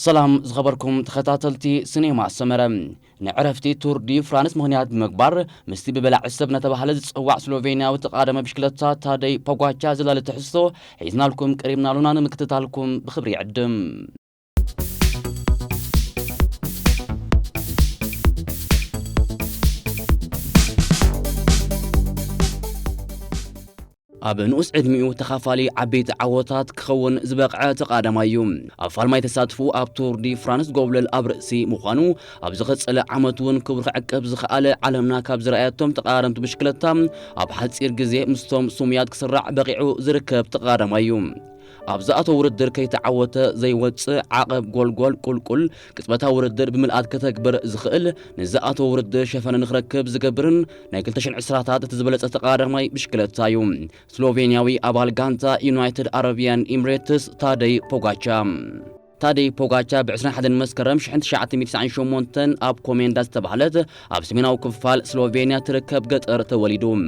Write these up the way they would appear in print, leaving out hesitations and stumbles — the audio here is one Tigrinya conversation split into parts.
سلام زخبركم تخطاتلتي سينما سمرة نعرفتي تور دي فرانس مهنيات مقبر مستي ببلع السبنة تبهل تسقوع سلوفينيا وتقادم بشكلتها تادي بوغاتشا زلال تحسو حيزنا لكم قريبنا لنا مكتتالكم بخبري عدم اب نؤس عدميو تخافالي عبيت عوتات كخون زبقعه تقادمايو افال ما يتساتفوا اب تور دي فرانس قبل الابرسي مخانو اب زغصله عمتون كبر عقب زخاله علمنا كاب زراياتهم تقارمت بشكلتام اب حصير غزي مستوم سوميات كسرع بقيعو زركب تقادمايو أبزأت وردر كي تعوت زي وص عقب قول قل كتبتها وردر بملئات كتكبر زخئل نزأت وردر شفنا نخركب زقبرن نايكلتشن عسراتات تزبلت تقارماي بشكلتايو سلوفينياوي أبال غانتا يونايتد عربيان إميريتس تادي بوغاتشا تادي بوغاتشا بعسران حد مسكرم شحنت شاعة 198 اب كومينداز تبعلت اب سميناو كفال سلوفينيا تركب قطر توليدو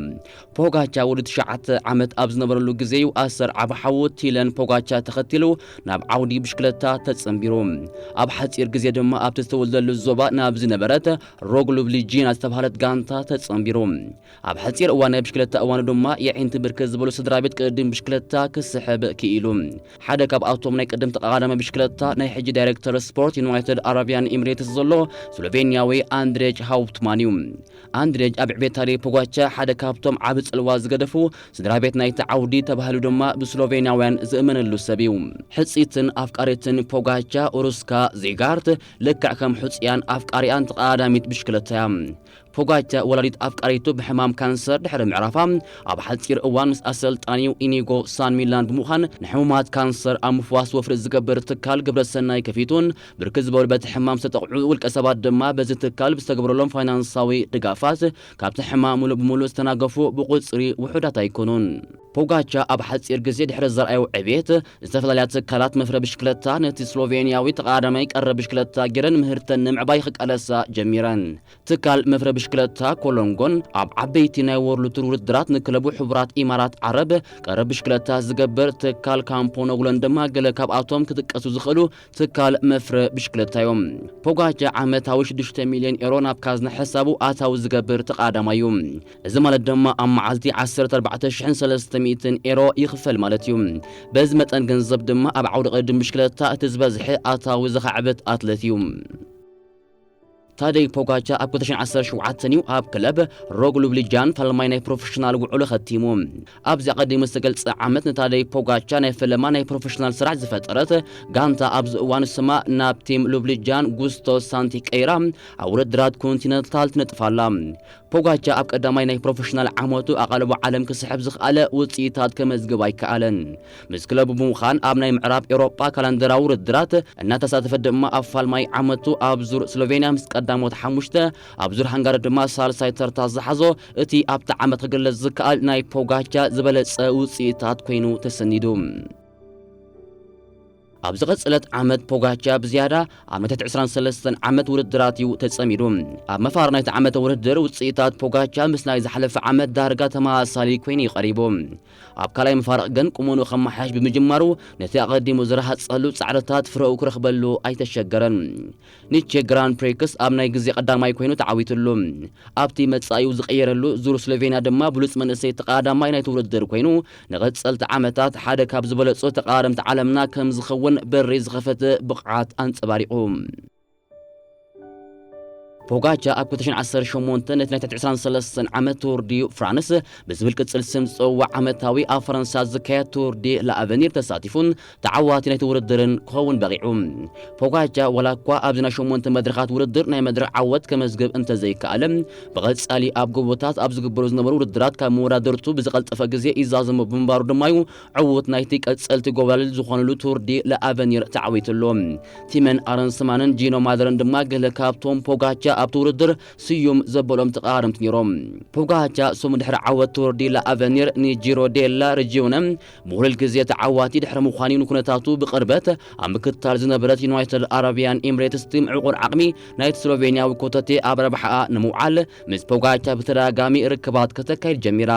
بوغاتشا ولد شاعة عمت اب زنبرلو غزيو اسر عب حوت تيلن بوغاتشا تختلو ناب عودي بشكلتا تتصنبيرو اب حصير غزي دما اب تستولدلو زوبا ناب زنبرت روغلو بليجينا تبعلت غانتا تتصنبيرو اب حصير اوانه بشكلتا اوانه دما يعين تبركز بلو سدرابيت قدم بشكلتا كسحب كيلو حدا كاب اوتوم ناي قدم تقادم بشكلتا ناي حجي دايركتور سبورت يونايتد عربيان إميريتس زلو سلوفينياوي أندريج هاوبتمانيوم أندريج أبع بيتاري بوغاتشا حدا كابتوم عابس الواز قدفو سدرا بيت ناي تعودي تبهلو دما بسلوفينياوان زئمن اللو سبيوم حصيتن أفكاريتن بوغاتشا أوروسكا زيغارت لكع كم حصيان أفكاريان تقادميت بشكلتها بوغاتشا ولدت أفكاريتو بحمام كانسر دحر معرفة أب حصير أوان مس أسلطانيو إنيغو سان ميلان بمخان نحومات كانسر أمفواس وفر زقبر تكال قبل السنة كفيتون بركز بولبت حمام ستقعو والكسبات دما بزي تكال بستقبر لهم فاينانساوي دقافات كابت حمام مولو بمولو استناقفو بقصري وحدات يكونون بوغاتشا أب حصير غزي دحر الزرعيو عبيت استفلاليات تكالات مفر بشكلتا نتي سلوفينياوي تقادمي قرب بشكلتا جرن مهرتن معباي خق ألسا جميران تكال مفر بشكلتا كولونغون أب عبيتي نايور لترور الدرات نكلبو حبرات إمارات عرب قرب بشكلتا زقبر تكال كامبون أغلان دما قل كاب آتوم كتكسو زخلو تكال مفر بشكلتايوم بوغاتشا عامتاوي 6 مليون ايرو ناب كازن حسابو آتاو زقبر تقادمايوم إذا مالت دما أم معالتي 14300 ايرو يخفل مالتيوم بزمت أن جنزب دما أب عود قدم بشكلتا تزبزحي آتاوي زخعبت آتلتيوم تادي بوغاتشا اب كوتشن 10 شوعاتنيو اب كلب روغلو بليجان فالماي بروفيشنال وعلو ختيمو اب زي قديم مستقلص عامت نتادي بوغاتشا ناي فلما ناي بروفيشنال سرع زفطرت غانتا ابز وان سما ناب تيم لوبليجان غوستو سانتي قيرام اورد درات كونتيننتال تنطفالا بوغاتشا اب قداماي ناي بروفيشنال عامتو اقلبو عالم كسحب زخاله وصيتات كمزغب ايكالن مسكلب بمخان اب ناي معراب اوروبا كالندرا ورد درات ان تساتف دما افال ماي عامتو ابزور سلوفينيا داموت حمشته أبزور هنجر دما سالساي ترتاز حزو اتي أبتع عمت غل الزكال ناي بوغاتشا زبلت سوصيتات كوينو تسندوم أبزغت سلت عمد بوغاتشا بزيادة عمت 23 عمد وردراتيو تتصميدوم أب مفارنا عمد وردر وصيتات بوغاتشا مسنا زحلف عمد دارغا تما سالي كويني قريبوم أب كلاي مفارق جن قمونو خمحاش بمجمرو نتي قديمو زرحة صلو صعرتات فرقو كرخبلو أي تشجرن نيتشي جران بريكس أب ناي غزي قداماي كوينو تعويتلو أبتي متصايو زقيرلو زور سلوفينيا دما بلوص منسي تقاداماي ناي توردر كوينو نغت سلت عمتات حدا كاب زبلصو تقارمت عالمنا كم زخون بريز غفت بقعات أنصباريقوم بوغاتشا اب كوتشن 10 شمونتن 23 عمت توردي فرانس بزبل قصل سم صوا عمتاوي افرنسا زكايا توردي لافنير تساتيفون تعواتي نتوردرن كون بغيعوم بوغاتشا ولا كوا ابزنا شمونتن مدرخات وردر ناي مدرع عوت كمزغب انت زي كالم بغصالي اب غبوتات اب زغبروز نمر وردرات كمورادرتو بزقلطفه غزي ايزازم بمبارو دمايو عوت نايتي قصلتي غوبال زخونلو توردي لافنير تعويتلوم تيمن ارنسمانن جينو مادرن دما غل كابتون بوغاتشا ኣብ ትውርድር ስዩም ዘበሎም ተቃረምት ነይሮም ፖጋቻ ሶም ድሕሪ ዓወት ትወርዲ ለአቨኒር ኒጂሮ ዴላ ሬጂዮን ሙሉል ግዜ ተዓዋቲ ድሕሪ ምዃኑ ንኩነታቱ ብቅርበት ኣብ ምክትታል ዝነበረት ዩናይትድ አረቢያን ኤምሬትስ ምዕቁር ዓቕሚ ናይቲ ስሎቬንያዊ ኮተቴ ኣብ ረብሓ ንምውዓል ምስ ፖጋቻ ብተደጋጋሚ ርክባት ከተካይድ ጀሚራ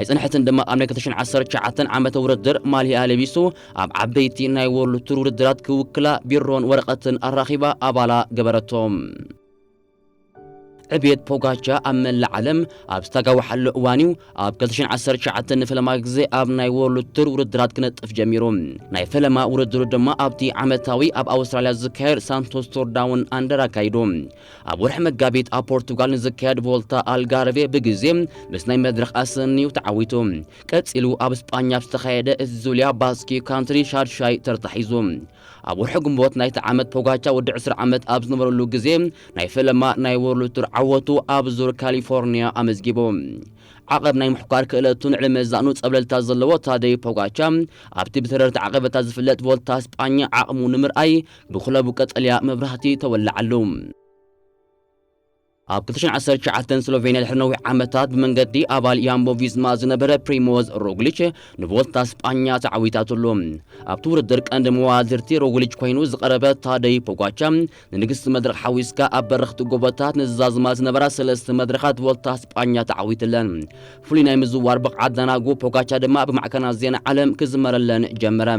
ኣይፅንሕትን ድማ ኣብ 2019 ዓመተ ውድድር ማልያ ለቢሱ ኣብ ዓበይቲ ናይ ወርልድ ቱር ውድድራት ክውክላ ቢሮን ወረቐትን ኣራኺባ ኣባላ ገበረቶም ዕብየት ፖጋቻ ኣብ መላእ ዓለም ኣብ ዝተጋወሓሉ እዋን ኣብ 2019 ንፈለማ ግዜ ኣብ ናይ ወርልድ ቱር ውድድራት ክነጥፍ ጀሚሩ ናይ ፈለማ ውድድሩ ድማ ኣብቲ ዓመታዊ ኣብ ኣውስትራልያ ዝካየድ ሳንቶስ ቱር ዳውን ኣንደር ኣካይዱ ኣብ ወርሒ መጋቢት ኣብ ፖርቱጋል ንዝካየድ ቮልታ ኣልጋርቬ ብግዜ ምስ ናይ መድረኽ ኣሰኒዩ ተዓዊቱ ቀፂሉ ኣብ እስጳኛ ዝተኻየደ እዚ ዙልያ ባስኪ ካንትሪ ሻድሻይ ተርታሒዙ ኣብ ወርሒ ግንቦት ናይቲ ዓመት ፖጋቻ ወዲ 10 ዓመት ኣብ ዝነበረሉ ግዜ ናይ ፈለማ ናይ ወርልድ ቱር ዓወቱ ኣብ ዙር ካሊፎርኒያ ኣመዝጊቡ ዓቐብ ናይ ምሕኳር ክእለቱን ዕልመዛኑ ጸብለልታ ዘለዎ ታደይ ፖጋቻ ኣብቲ ብተረርቲ ዓቐበታት ዝፍለጥ ቮልታ እስጳኛ ዓቕሙ ንምርኣይ ብክለቡ ቀጠልያ መብራህቲ ተወላዓሉ ኣብ 2019 ስሎቬንያ ድሕሪ ነዊሕ ዓመታት ብመንገዲ ኣባል ያምቦ ቪዝማ ዝነበረ ፕሪሞዝ ሮግሊች ንቮልታ እስጳኛ ተዓዊታትሉ ኣብቲ ውድድር ቀንዲ መዋድርቲ ሮግሊች ኮይኑ ዝቐረበ ታደይ ፖጋቻ ንንግስቲ መድረኽ ሓዊስካ ኣብ በረኽቲ ጎቦታት ንዝዛዝማ ዝነበራ 3 መድረኻት ቮልታ እስጳኛ ተዓዊትለን ፍሉይ ናይ ምዝዋር ብቕዓት ዘናጉ ፖጋቻ ድማ ብማዕከናት ዜና ዓለም ክዝመረለን ጀመረ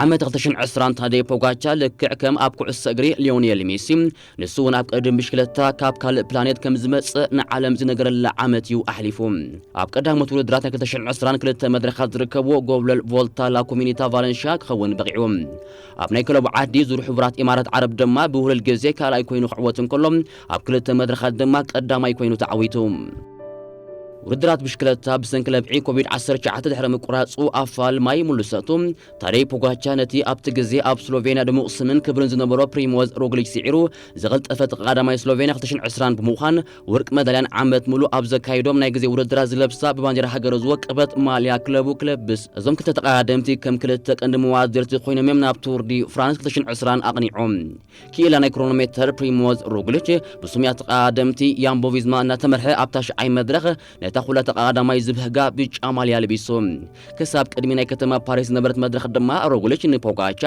ዓመት 2020 ታደይ ፖጋቻ ልክዕ ከም ኣብ ኩዕሶ እግሪ ሊዮኔል ሜሲ ንሱ እውን ኣብ ቀደም ብሽክለታ ካብ ካልእ ፕላኔት ከም ዝመጽእ ንዓለም ዝነገረላ ዓመት እዩ ኣሕሊፉ ኣብ ቀዳሞት ውድድራት 2022 መድረኻት ዝርከብዎ ጎብለል ቮልታ ላ ኮሚኒታ ቫለንሺያ ክኸውን በቂዑ ኣብ ናይ ክለቡ ዓዲ ዙር ሕቡራት ኢማራት ዓረብ ድማ ብውህሉል ግዜ ካልኣይ ኮይኑ ክዕወት እንከሎ ኣብ ክልተ መድረኻት ድማ ቀዳማይ ኮይኑ ተዓዊቱ ውድድራት ብሽክለታ ብሰንኪ ለብዒ ኮቪድ-19 ድሕሪ ምቁራፁ ኣፋል ማይ ሙሉሰቱ ታደይ ፖጋቻ ነቲ ኣብቲ ግዜ ኣብ ስሎቬንያ ድሙቕ ስምን ክብርን ዝነበሮ ፕሪሞዝ ሮግሊች ሲዒሩ ዝቐልጠፈ ተቐዳማይ ስሎቬንያ 2020 ብምዃን ወርቂ መዳልያን ዓመት ሙሉእ ኣብ ዘካይዶም ናይ ግዜ ውድድራት ዝለብሳ ብባንዴራ ሃገሩ ዝወቀበት ማልያ ክለቡ ክለብስ እዞም ክልተ ተቐዳደምቲ ከም ክልተ ቀንዲ መዋድርቲ ኮይኖም እዮም ናብ ቱር ዲ ፍራንስ 2020 ኣቕኒዖም ክኢላ ናይ ክሮኖሜተር ፕሪሞዝ ሮግሊች ብሱምያ ተቐዳደምቲ ያምቦ ቪዝማ እናተመርሐ ኣብ ታሽዓይ መድረኽ ነታ ኩላ ተቐዳማይ ዝብህጋ ብጫ ማልያ ለቢሱ ክሳብ ቅድሚ ናይ ከተማ ፓሪስ ነበረት መድረኽ ድማ ሮግሊች ንፖጋቻ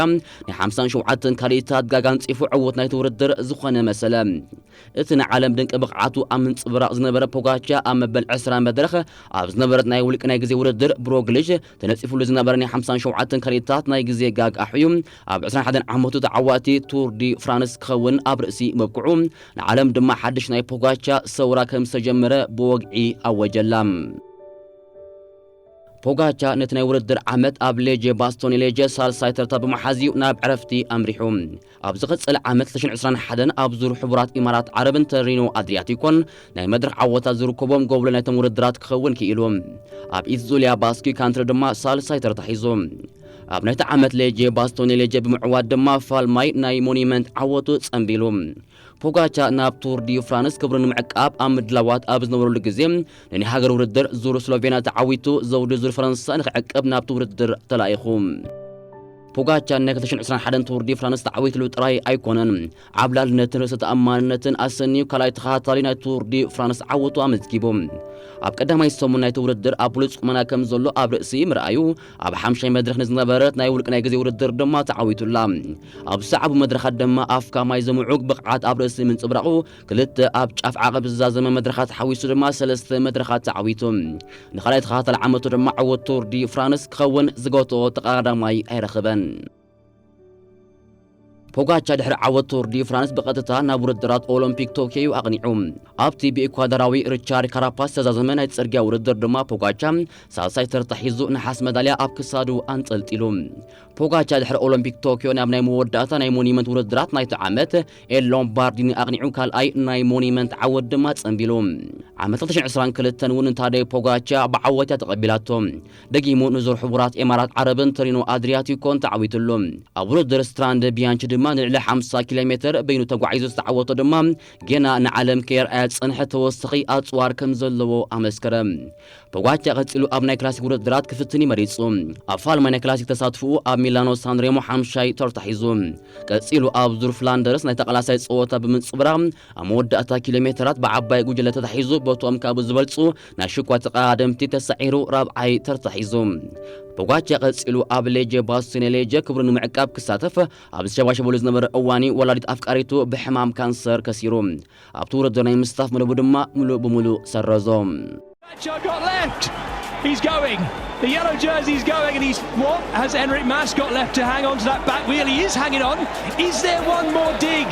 ናይ 57 ካልእታት ጋጋ ንፂፉ ዕወት ናይቲ ውድድር ዝኾነ መሰለ እቲ ንዓለም ድንቂ ብቕዓቱ ኣብ ምንጽብራቕ ዝነበረ ፖጋቻ ኣብ መበል 20 መድረኽ ኣብ ዝነበረት ናይ ውልቂ ናይ ግዜ ውድድር ብሮግሊች ተነፂፉሉ ዝነበረ ናይ 57 ካልእታት ናይ ግዜ ጋግ ኣሕዩ ኣብ 21 ዓመቱ ተዓዋቲ ቱር ዲ ፍራንስ ክኸውን ኣብ ርእሲ መብቅዑ ንዓለም ድማ ሓድሽ ናይ ፖጋቻ ሰውራ ከም ዝተጀመረ ብወግዒ ኣወጀላ ፖጋቻ ነቲ ናይ ውድድር ዓመት ኣብ ሌጀ ባስቶኒ ሌጀ ሳልሳይ ተርታ ብመሓዝዩ ናብ ዕረፍቲ ኣምሪሑ ኣብ ዝቕፅል ዓመት 2021 ኣብ ዙር ሕቡራት ኢማራት ዓረብን ተሪኖ ኣድሪያቲኮን ናይ መድረኽ ዓወታት ዝርከቦም ጎብሎ ናይቶም ውድድራት ክኸውን ክኢሉ ኣብ ኢትዙልያ ባስኪ ካንትሪ ድማ ሳልሳይ ተርታ ሒዙ ኣብ ናይቲ ዓመት ሌጀ ባስቶኒ ሌጀ ብምዕዋድ ድማ ፋልማይ ናይ ሞኒመንት ዓወቱ ጸንቢሉ ፖጋቻ ናብ ቱር ዲ ፍራንስ ክብሩ ንምዕቃብ ኣብ ምድላዋት ኣብ ዝነበረሉ ግዜ ናይ ሃገር ውድድር ዙር ስሎቬንያ ተዓዊቱ ዘውዲ ዙር ፈረንሳ ንኽዕቅብ ናብቲ ውድድር ተላኢኹ ፖጋቻ ናይ 2021 ቱር ዲ ፍራንስ ተዓዊትሉ ጥራይ ኣይኮነን ዓብላልነትን ርእሰ ተኣማንነትን ኣሰኒዩ ካልኣይ ተኸታታሊ ናይ ቱር ዲ ፍራንስ ዓወቱ ኣመዝጊቡ ኣብ ቀዳማይ ሰሙን ናይቲ ውድድር ኣብ ብሉፅ ቁመና ከም ዘሎ ኣብ ርእሲ ምርኣዩ ኣብ ሓምሻይ መድረኽ ንዝነበረት ናይ ውልቂ ናይ ግዜ ውድድር ድማ ተዓዊቱላ ኣብ ሰዓቡ መድረኻት ድማ ኣፍካ ማይ ዘምዑግ ብቕዓት ኣብ ርእሲ ምንፅብራቑ ክልተ ኣብ ጫፍ ዓቐብ ዝዛዘመ መድረኻት ሓዊሱ ድማ 3 መድረኻት ተዓዊቱ ንኻልኣይ ተኸታታሊ ዓመቱ ድማ ዓወት ቱር ዲ ፍራንስ ክኸውን ዝገትኦ ተቐዳማይ ኣይረኽበን ፖጋቻ ድሕሪ ዓወት ቱር ዲ ፍራንስ ብቐጥታ ናብ ውድድራት ኦሎምፒክ ቶኪዮ ኣቕኒዑ ኣብቲ ብኢኳዶራዊ ሪቻርድ ካራፓስ ዝተዛዘመ ናይ ጽርግያ ውድድር ድማ ፖጋቻ ሳልሳይ ተርታ ሒዙ ነሓስ መዳልያ ኣብ ክሳዱ ኣንጠልጢሉ ፖጋቻ ድሕሪ ኦሎምፒክ ቶኪዮ ናብ ናይ መወዳእታ ናይ ሞኒመንት ውድድራት ናይቲ ዓመት ኤል ሎምባርዲኒ ኣቕኒዑ ካልኣይ ናይ ሞኒመንት ዓወት ድማ ጸንቢሉ ዓመት 2022 እውን ታደይ ፖጋቻ ብዓወትያ ተቐቢላቶ ደጊሙ ንዙር ሕቡራት ኢማራት ዓረብን ተሪኖ ኣድሪያቲኮን ተዓዊትሉ ኣብ ውድድር ስትራንድ ቢያንች ድማ ንልዕሊ 50 ኪሎሜትር በይኑ ተጓዒዙ ዝተዓወቶ ድማ ገና ንዓለም ከይርአያ ጽንሐ ተወስኺ ኣጽዋር ከም ዘለዎ ኣመስከረ ፖጋቻ ቀጺሉ ኣብ ናይ ክላሲክ ውድድራት ክፍትን ይመሪጹ ኣብ ፋልማ ናይ ክላሲክ ተሳትፉ ኣብ ሚላኖ ሳንሬሞ 5 ተርታሒዙ ቀጺሉ ኣብ ዙር ፍላንደርስ ናይ ተቐላሳይ ጸወታ ብምጽብራ ኣብ መወዳእታ ኪሎሜትራት ብዓባይ ጉጅለ ተታሒዙ በቶም ካብ ዝበልጹ ናይ ሽኳ ተቐዳደምቲ ተሳዒሩ ራብዓይ ተርታሒዙ ፖጋቻ ቀጺሉ ኣብ ሌጀ ባስቶኒ ሌጀ ክብሩ ንምዕቃብ ክሳተፍ ኣብ ዝሸባሸበሉ ዝነበረ እዋኒ ወላዲት ኣፍቃሪቱ ብሕማም ካንሰር ከሲሩ ኣብቲ ውድድር ናይ ምስታፍ መደቡ ድማ ሙሉእ ብምሉእ ሰረዞም got left. He's going. The yellow jersey's going, and what has Enric Mas got left to hang on to that back wheel? He is hanging on. Is there one more dig?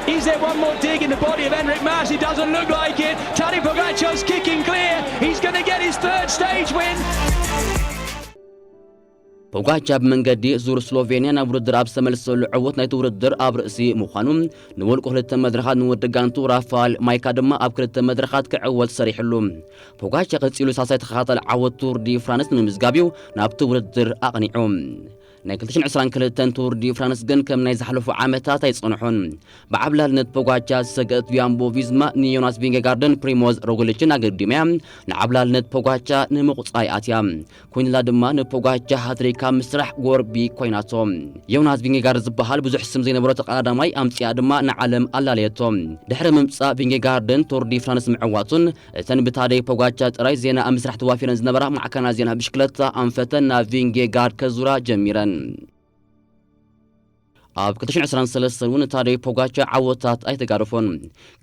Is there one more dig in the body of Enric Mas? It doesn't look like it. Tadej Pogacar's kicking clear. He's going to get his third stage win. ፖጋቻ ብመንገዲ ዙር ስሎቬንያ ናብ ውድድር ኣብ ዝተመልሰሉ ዕወት ናይቲ ውድድር ኣብ ርእሲ ምዃኑ ንወልቁ ክልተ መድረኻት ንወድጋንቱ ራፋል ማይካ ድማ ኣብ ክልተ መድረኻት ክዕወት ሰሪሕሉ ፖጋቻ ቀጺሉ ሳሳይ ተኸታተል ዓወት ቱር ዲ ፍራንስ ንምዝጋቢው ናብቲ ውድድር ኣቕኒዑ ናይ 2022 ቱር ዲ ፍራንስ ግን ከም ናይ ዝሓለፉ ዓመታት ኣይጸንሑን ብዓብላልነት ፖጋቻ ሰገት ቪያምቦ ቪዝማ ንዮናስ ቪንጌጋርደን ፕሪሞዝ ሮግሊችን ኣገዲመያ ንዓብላልነት ፖጋቻ ንምቁጻይ ኣትያ ኮይንላ ድማ ንፖጋቻ ሃትሪካ ምስራሕ ጎርቢ ኮይናቶ ዮናስ ቪንጌጋርድ ዝበሃል ብዙሕ ስም ዘይነበሮ ተቀዳዳማይ ኣምጽያ ድማ ንዓለም ኣላለየቶ ድሕሪ ምምጻእ ቪንጌጋርደን ቱር ዲ ፍራንስ ምዕዋቱን እተን ብታደይ ፖጋቻ ጥራይ ዜና ኣብ ምስራሕ ተዋፊረን ዝነበራ ማዕከና ዜና ብሽክለታ ኣንፈተን ናብ ቪንጌጋርድ ከዙራ ጀሚረን ኣብ 2023 እውን ታደይ ፖጋቻ ዓወታት ኣይተጋርፎን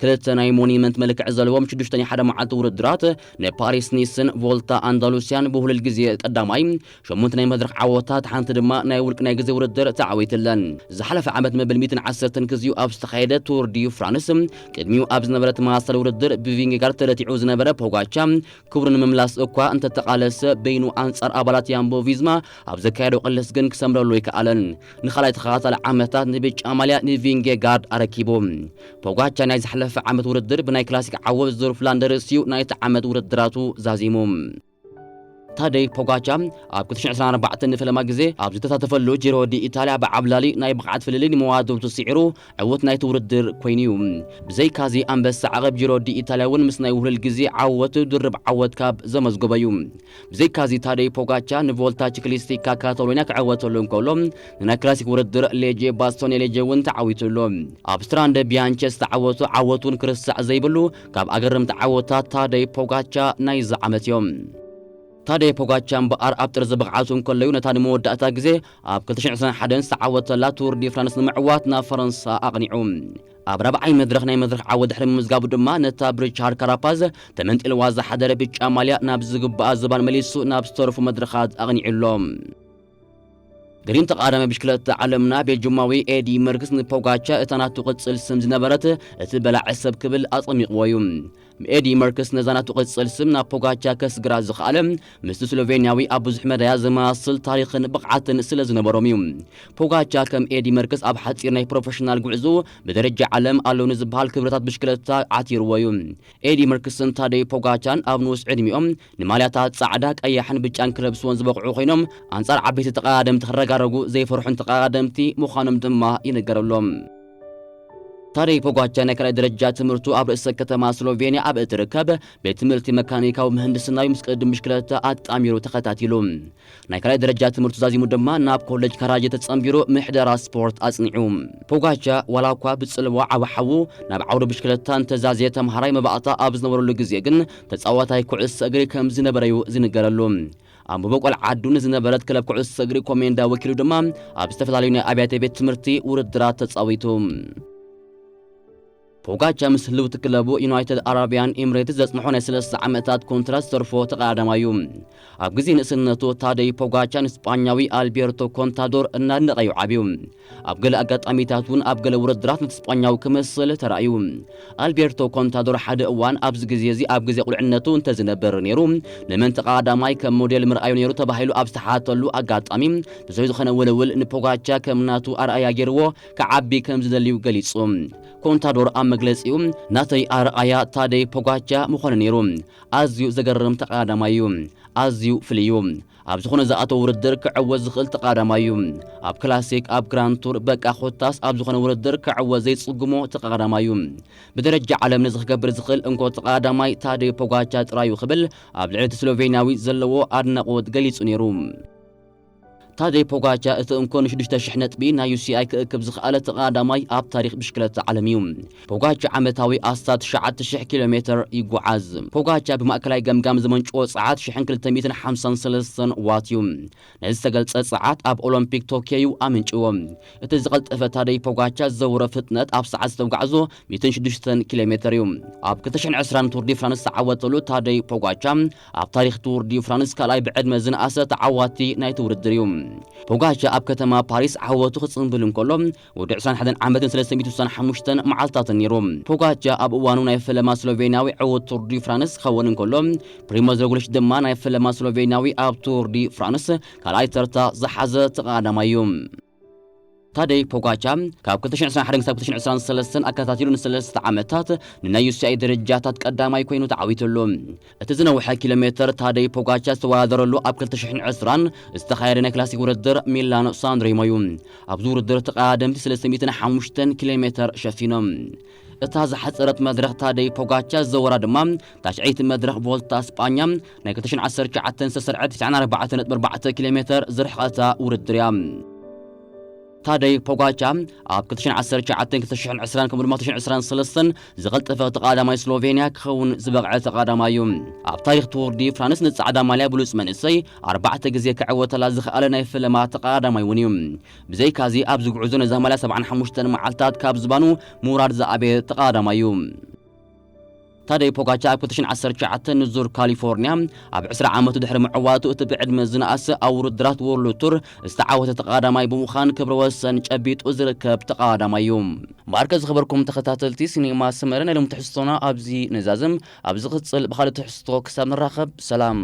ክልተ ናይ ሞኒመንት መልክዕ ዘለዎም 6 መዓልቲ ውድድራት ንፓሪስ ኒስን ቮልታ ኣንዳሉሲያን ብሁሉል ግዜ ቀዳማይ 8 ናይ መድረኽ ዓወታት ሓንቲ ድማ ናይ ውልቅ ናይ ግዜ ውድድር ተዓዊትለን ዝሓለፈ ዓመት መበል 110 ግዜኡ ኣብ ዝተኻየደ ቱር ዲ ፍራንስ ቅድሚኡ ኣብ ዝነበረ ተመሳሳሊ ውድድር ብቪንጌጋርድ ተለቲዑ ዝነበረ ፖጋቻ ክብሩ ንምምላስ እኳ እንተተቃለሰ በይኑ አንጻር ኣባላት ያምቦ ቪዝማ ኣብ ዘካየደው ቅልስ ግን ክሰምረሉ ይከኣለን ንኻልኣይ ተኸታታሊ ዓመታት ንብጫ ማልያ ንቪንጌጋርድ ኣረኪቦም ፖጋቻ ናይ ዝሓለፈ ዓመት ውድድር ብናይ ክላሲክ ዓወት ዙር ፍላንደርስ እዩ ናይቲ ዓመት ውድድራቱ ዛዚሞም ታደይ ፖጋቻ ኣብ 2024 ንፈለማ ግዜ ኣብ ዝተሳተፈሉ ጂሮ ዲ ኢታልያ ብዓብላሊ ናይ ብቕዓት ፍልልን መዋድብቱ ሲዒሩ ዕወት ናይቲ ውድድር ኮይኑ ብዘይካዚ ኣንበሳ ዓቐብ ጂሮ ዲ ኢታልያ እውን ምስ ናይ ውህልል ግዜ ዓወት ድርብ ዓወት ካብ ዘመዝገበዩ ብዘይካዚ ታደይ ፖጋቻ ንቮልታ ቺክሊስቲካ ካታሎኒያ ክዕወተሉ እንከሎ ንናይ ክላሲክ ውድድር ሌጀ ባስቶኒ ሌጀ እውን ተዓዊቱሉ ኣብ ስትራንደ ቢያንቸ ዝተዓወቱ ዓወቱን ክርስዕ ዘይብሉ ካብ ኣገረምቲ ዓወታት ታደይ ፖጋቻ ናይ ዝዓመት እዮም ታደይ ፖጋቻ እምበኣር ኣብ ጥር ዝበቕዓቱ እንከለዩ ነታ ንመወዳእታ ግዜ ኣብ 2021 ዝተዓወተላ ቱር ዲ ፍራንስ ንምዕዋት ናብ ፈረንሳ ኣቕኒዑ ኣብ ራብዓይ መድረኽ ናይ መድረኽ ዓወት ድሕሪ ምምዝጋቡ ድማ ነታ ብሪቻርድ ካራፓዝ ተመንጢልዋ ዝሓደረ ብጫ ማልያ ናብ ዝግባኣ ዝባን መሊሱ ናብ ዝተረፉ መድረኻት ኣቕኒዑሎም ግሪም ተቃዳሚ ብሽክለታ ዓለምና ቤልጅማዊ ኤዲ መርክስ ንፖጋቻ እታናቱ ቅጽል ስም ዝነበረት እቲ በላዕ ሰብ ክብል ኣጸሚቕወዩ ኤዲ መርክስ ነዛናቱ ቅጽል ስም ናብ ፖጋቻ ከስግራ ዝኽኣለ ምስ ስሎቬንያዊ ኣብ ብዙሕ መዳያ ዝመሳሰል ታሪኽን ብቕዓትን ስለ ዝነበሮም እዩ ፖጋቻ ከም ኤዲ መርክስ ኣብ ሓጺር ናይ ፕሮፌሽናል ጉዕዞ ብደረጃ ዓለም ኣለዉ ንዝበሃል ክብረታት ብሽክለታ ዓቲርዎ እዩ ኤዲ መርክስን ታደይ ፖጋቻን ኣብ ንኡስ ዕድሚኦም ንማልያታት ጻዕዳ ቀያሕን ብጫን ክለብስዎን ዝበቕዑ ኮይኖም ኣንጻር ዓበይቲ ተቐዳደምቲ ክረጋረጉ ዘይፈርሑን ተቐዳደምቲ ምዃኖም ድማ ይነገረሎም ታደይ ፖጋቻ ናይ ካልኣይ ደረጃ ትምህርቱ ኣብ ርእሰ ከተማ ስሎቬንያ ኣብ እትርከብ ቤት ትምህርቲ መካኒካዊ ምህንድስናዊ ምስ ቅድም ብሽክለታ ኣጣሚሩ ተኸታቲሉ ናይ ካልኣይ ደረጃ ትምህርቱ ዛዚሙ ድማ ናብ ኮሌጅ ካራጅ ተጸምቢሩ ምሕደራ ስፖርት ኣጽኒዑ ፖጋቻ ዋላ እኳ ብጽልዋ ዓወሓዉ ናብ ዓውደ ብሽክለታ እንተዛዝየ ተምሃራይ መባእታ ኣብ ዝነበረሉ ግዜ ግን ተጻዋታይ ኩዕሶ እግሪ ከም ዝነበረዩ ዝንገረሉ ኣብ በቆል ዓዱን ዝነበረት ክለብ ኩዕሶ እግሪ ኮሜንዳ ወኪሉ ድማ ኣብ ዝተፈላለዩ ናይ ኣብያተ ቤት ትምህርቲ ውድድራት ተጻዊቱ ፖጋቻ ምስ ህልውቲ ክለቡ ዩናይትድ አረቢያን ኤምሬትስ ዘጽንሖ ናይ 3 ዓመታት ኮንትራት ተርፎ ተቀዳዳማዩ ኣብ ግዜ ንእስነቱ ታደይ ፖጋቻ ንስጳኛዊ አልቤርቶ ኮንታዶር እናነቀዩ ዓብዩ ኣብ ገለ አጋጣሚታቱን ኣብ ገለ ውድድራት ንስጳኛዊ ክመስል ተራእዩ አልቤርቶ ኮንታዶር ሓደ እዋን ኣብዚ ግዜ እዚ ኣብ ግዜ ቁልዕነቱ እንተዝነበር ነይሩ ለመን ተቀዳዳማይ ከም ሞዴል ምርኣዩ ነይሩ ተባሂሉ ኣብ ዝተሓተሉ አጋጣሚ ተሰዩ ዝኾነ ወለውል ንፖጋቻ ከም ናቱ ኣርኣያ ገይርዎ ከዓቢ ከም ዝደልዩ ገሊጹ ኮንታዶር ኣብ መግለጺኡ ናተይ ኣርኣያ ታደይ ፖጋቻ ምኾነ ነይሩ ኣዝዩ ዘገርም ተቃዳማዩ ኣዝዩ ፍልዩ ኣብ ዝኾነ ዝኣተው ውድድር ክዕወዝ ዝኽእል ተቃዳማዩ ኣብ ክላሲክ ኣብ ግራንድ ቱር በቃ ኾታስ ኣብ ዝኾነ ውድድር ክዕወዝ ዘይጽጉሞ ተቃዳማዩ ብደረጃ ዓለም ንዝኽገብር ዝኽእል እንኮ ተቃዳማይ ታደይ ፖጋቻ ጥራዩ ክብል ኣብ ልዕሊ ስሎቬንያዊ ዘለዎ ኣድናቆት ገሊጹ ነይሩ ታደይ ፖጋቻ እቲ እንኮን 6000 ነጥቢ ናይ UCI ክእክብ ዝኽኣለ ተቃዳማይ ኣብ ታሪኽ ብሽክለታ ዓለም እዩ ፖጋቻ ዓመታዊ ኣስታት 9000 ኪሎ ሜትር ይጓዓዝ ፖጋቻ ብማእከላይ ገምጋም ዘመንጭዎ ጸዓት 1253 ዋት እዩ ነዚ ዝተገልጸ ጸዓት ኣብ ኦሎምፒክ ቶኪዮ ኣምንጭዎ እቲ ዝቐልጠፈ ታደይ ፖጋቻ ዘውረ ፍጥነት ኣብ ሰዓት ዝተጓዓዞ 106 ኪሎ ሜትር እዩ ኣብ 2020 ቱር ዲ ፍራንስ ተዓወተሉ ታደይ ፖጋቻ ኣብ ታሪኽ ቱር ዲ ፍራንስ ካልኣይ ብዕድመ ዝነኣሰ ተዓዋቲ ናይቲ ውድድር እዩ ፖጋቻ ኣብ ከተማ ፓሪስ ዓወቱ ክጽንብል እንከሎ ወዲ 21 ዓመትን 365 መዓልታትን ነይሩ ፖጋቻ ኣብ እዋኑ ናይ ፈለማ ስሎቬንያዊ ዓወት ቱር ዲ ፍራንስ ክኸውን እንከሎ ፕሪሞዝ ሮግሊች ድማ ናይ ፈለማ ስሎቬንያዊ ኣብ ቱር ዲ ፍራንስ ካልኣይ ተርታ ዝሓዘ ተቃዳማዩ ታደይ ፖጋቻ ካብ 2021 ክሳብ 2023 ኣከታቲሉ ንሰለስተ ዓመታት ንናይ UCI ደረጃታት ቀዳማይ ኮይኑ ተዓዊተሉ እቲ ዝነውሐ ኪሎ ሜትር ታደይ ፖጋቻ ዝተወዳደረሉ ኣብ 2020 ዝተኻየደ ናይ ክላሲክ ውድድር ሚላን ሳን ሬሞ እዩ ኣብዚ ውድድር ተቀዳደምቲ 305 ኪሎ ሜትር ሸፊኖም እታ ዝሓፀረት መድረኽ ታደይ ፖጋቻ ዘወራ ድማ ታሽዓይቲ መድረኽ ቮልታ እስጳኛ ናይ 2019 ዝተሰርዐት 94.4 ኪሎ ሜትር ዝርሕቐታ ውድድር እያ ታደይ ፖጋቻ ኣብ 2019-2020 ከምኡ ድማ 2023 ዝቐልጠፈ ተቃዳማይ ስሎቬንያ ክኸውን ዝበቕዐ ተቃዳማዩ ኣብ ታሪኽ ቱር ዲ ፍራንስ ንጻዕዳ ማልያ ብሉጽ መንእሰይ 4 ግዜ ክዕወተላ ዝኽኣለ ናይ ፈለማ ተቃዳማይ እውን እዩ ብዘይካዚ ኣብ ዝጉዕዞ ነዛ ማልያ 75 መዓልታት ካብ ዝባኑ ሙራድ ዝኣበየ ተቃዳማዩ ታደይ ፖጋቻ ኣብ 2019 ንዙር ካሊፎርኒያ ኣብ 20 ዓመቱ ድሕሪ ምዕዋቱ እቲ ብዕድመ ዝነኣሰ ኣብ ውድድራት ወርልድ ቱር ዝተዓወተ ተቃዳማይ ብምዃን ክብረ ወሰን ጨቢጡ ዝርከብ ተቃዳማይ እዩ ማርከዝ ዝኽበርኩም ተኸታተልቲ ሲኒማ ሰመረ ናይ ሎም ትሕዝቶና ኣብዚ ነዛዝም ኣብ ዝቕጽል ብኻልእ ትሕዝቶ ክሳብ ንራኸብ ሰላም